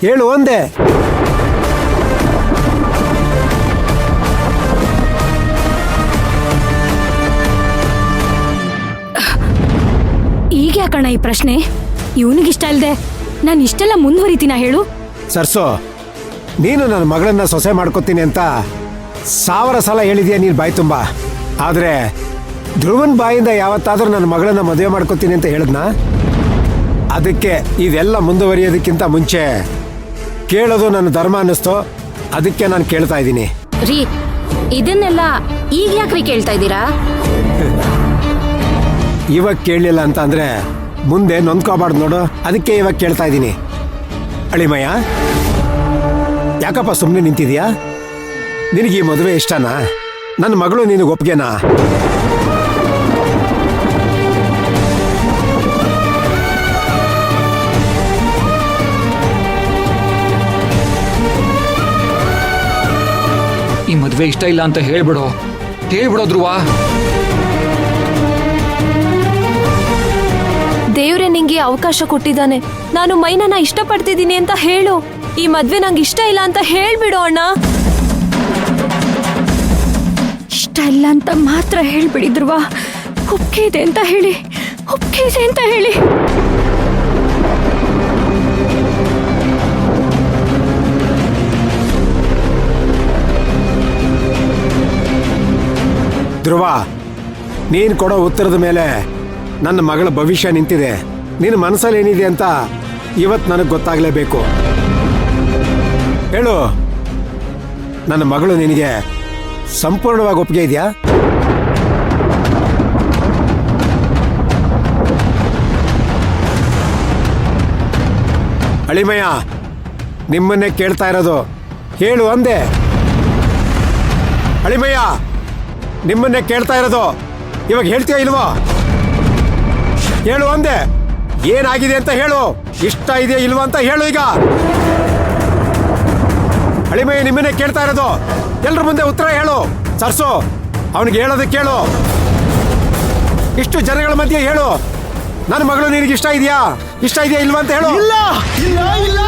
ಹೇಳು ಒಂದೇ. ಈಗ ಯಾಕಣ್ಣ ಈ ಪ್ರಶ್ನೆ? ಇವನಿಗಿಷ್ಟ ಇಲ್ದೆ ನಾನು ಇಷ್ಟೆಲ್ಲ ಮುಂದುವರಿತೀನ ಹೇಳು? ಸರ್ಸು, ನೀನು ನನ್ನ ಮಗಳನ್ನ ಸೊಸೆ ಮಾಡ್ಕೋತೀನಿ ಅಂತ 1000 ಸಲ ಹೇಳಿದ್ಯಾ ನೀನು ಬಾಯಿ ತುಂಬ. ಆದರೆ ಧ್ರುವನ್ ಬಾಯಿಂದ ಯಾವತ್ತಾದ್ರೂ ನನ್ನ ಮಗಳನ್ನ ಮದುವೆ ಮಾಡ್ಕೋತೀನಿ ಅಂತ ಹೇಳಿದ್ನಾ? ಅದಕ್ಕೆ ಇದೆಲ್ಲ ಮುಂದುವರಿಯೋದಕ್ಕಿಂತ ಮುಂಚೆ ಕೇಳೋದು ನನ್ನ ಧರ್ಮ ಅನ್ನಿಸ್ತು. ಅದಕ್ಕೆ ನಾನು ಕೇಳ್ತಾ ಇದ್ದೀನಿ. ರೀ, ಇದನ್ನೆಲ್ಲ ಈಗ ಯಾಕ್ರಿ ಕೇಳ್ತಾ ಇದ್ದೀರಾ? ಇವಾಗ ಕೇಳಲಿಲ್ಲ ಅಂತ ಅಂದ್ರೆ ಮುಂದೆ ನೊಂದ್ಕೋಬಾರ್ದು ನೋಡು. ಅದಕ್ಕೆ ಇವಾಗ ಕೇಳ್ತಾ ಇದ್ದೀನಿ. ಅಳಿಮಯ್ಯ, ಯಾಕಪ್ಪ ಸುಮ್ಮನೆ ನಿಂತಿದ್ಯಾ? ನಿನಗೆ ಈ ಮದುವೆ ಇಷ್ಟನಾ? ನನ್ನ ಮಗಳು ನಿನಗೆ ಒಪ್ಗೆನಾ? ಈ ಮದ್ವೆ ಇಷ್ಟ ಇಲ್ಲ ಅಂತ ಹೇಳ್ಬಿಡೋ ಧ್ರುವ. ದೇವ್ರೆ ನಿಂಗೆ ಅವಕಾಶ ಕೊಟ್ಟಿದ್ದಾನೆ. ನಾನು ಮೈನನ್ನ ಇಷ್ಟಪಡ್ತಿದ್ದೀನಿ ಅಂತ ಹೇಳು. ಈ ಮದ್ವೆ ನಂಗೆ ಇಷ್ಟ ಇಲ್ಲ ಅಂತ ಹೇಳ್ಬಿಡು ಅಣ್ಣ. ಇಷ್ಟ ಇಲ್ಲ ಅಂತ ಮಾತ್ರ ಹೇಳ್ಬಿಡಿ ಧ್ರುವ. ಒಪ್ಪಿಗೆ ಇದೆ ಅಂತ ಹೇಳಿ, ಒಪ್ಪಿಗೆ ಇದೆ ಅಂತ ಹೇಳಿ. ಧ್ರುವ, ನೀನು ಕೊಡೋ ಉತ್ತರದ ಮೇಲೆ ನನ್ನ ಮಗಳ ಭವಿಷ್ಯ ನಿಂತಿದೆ. ನಿನ್ನ ಮನಸ್ಸಲ್ಲಿ ಏನಿದೆ ಅಂತ ಇವತ್ತು ನನಗೆ ಗೊತ್ತಾಗಲೇಬೇಕು. ಹೇಳು, ನನ್ನ ಮಗಳು ನಿನಗೆ ಸಂಪೂರ್ಣವಾಗಿ ಒಪ್ಪಿಗೆ ಇದೆಯಾ? ಅಳಿಮಯ್ಯ, ನಿಮ್ಮನ್ನೇ ಕೇಳ್ತಾ ಇರೋದು. ಹೇಳು ಅಂದೆ. ಅಳಿಮಯ್ಯ, ನಿಮ್ಮನ್ನೇ ಕೇಳ್ತಾ ಇರೋದು. ಇವಾಗ ಹೇಳ್ತೀಯ ಇಲ್ವೋ? ಹೇಳು ಅಂದೆ. ಏನಾಗಿದೆ ಅಂತ ಹೇಳು. ಇಷ್ಟ ಇದೆಯಾ ಇಲ್ವಾ ಅಂತ ಹೇಳು. ಈಗ ಅಳಿಮಯ್ಯ ನಿಮ್ಮನ್ನೇ ಕೇಳ್ತಾ ಇರೋದು. ಎಲ್ರ ಮುಂದೆ ಉತ್ತರ ಹೇಳು. ಸರ್ಸು, ಅವನಿಗೆ ಹೇಳೋದಕ್ಕೆ ಹೇಳು. ಇಷ್ಟು ಜನಗಳ ಮಧ್ಯೆ ಹೇಳು. ನನ್ನ ಮಗಳು ನಿನಗೆ ಇಷ್ಟ ಇದೆಯಾ ಇಲ್ವಾ ಅಂತ ಹೇಳು. ಇಲ್ಲ ಇಲ್ಲ ಇಲ್ಲ